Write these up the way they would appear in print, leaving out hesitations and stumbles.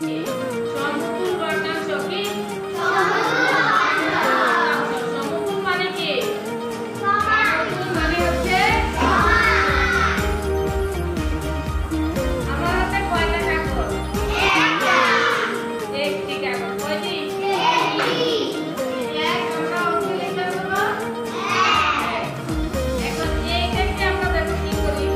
সমতুল বর্গাংশ কি? সমতুল মানে কি? সমতুল মানে হচ্ছে আমার হাতে কয়টা কাগজ? একটি কাগজ। কয়টি? এক। আমরা অঙ্ক লিখতে পারবো? এখন এইটাকে আমরা দেখো কি করি।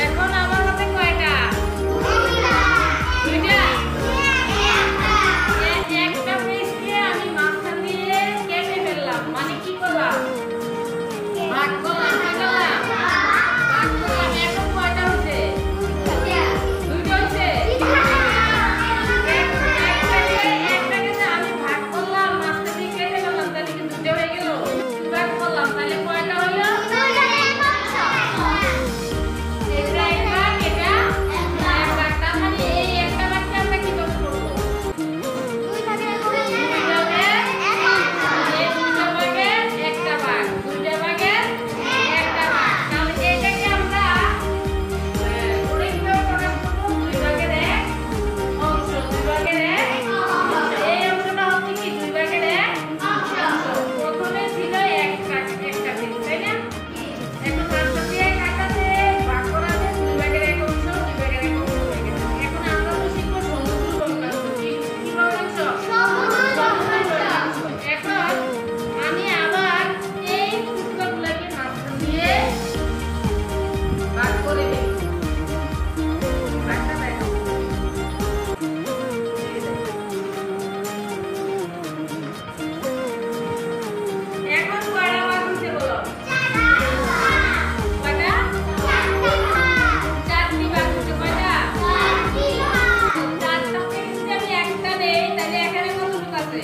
এখন আমার হাতে কয়টা? দুইটা। একটা পিসকে আমি মাঝখান দিয়ে কেটে ফেললাম, মানে কি করলাম? ভাগ করলাম। ভাগ করলাম। এখন কয়টা হচ্ছে? দুইটা হচ্ছে। একটাকে যে আমি ভাগ করলাম, মাঝখান দিয়ে কেটে ফেললাম, তাহলে কি দুইটা হয়ে গেল? ভাগ করলাম, তাহলে কয়টা হলো? এটা এক ভাগ, এটা এক ভাগ। তার মানে এই একটা ভাগকে আমরা কিভাবে করবো? দুই ভাগের একটা ভাগ, দুইটা ভাগের একটা ভাগ। তাহলে এটাকে আমরা করে কিভাবে প্রকাশ করবো? দুই ভাগের এক অংশ। দুই ভাগের এক অংশ। এই অংশটা হচ্ছে কি? দুই ভাগের এক অংশ। প্রথমে ছিল একটা পিস, তাই না? এখন মাঝখান দিয়ে কাটাতে ভাগ করা আছে, দুই ভাগের এক অংশ, দুই ভাগের এক অংশ হয়ে গেছে। এখন আমরা তো শিখবো সমতুল বর্গাংশ। কি বর্গাংশ? সমতুল বর্গাংশ। এখন আমি আবার এই টুকরোগুলোকে মাঝখান দিয়ে ভাগ করে দেই। ভাগটা দেখো। এখন কয়টা ভাগ হচ্ছে বলো? কয়টা? চারটি ভাগ হচ্ছে। কয়টা? চারটা থেকে যদি আমি একটা দেই, তাহলে এখানে কতটুকু আছে?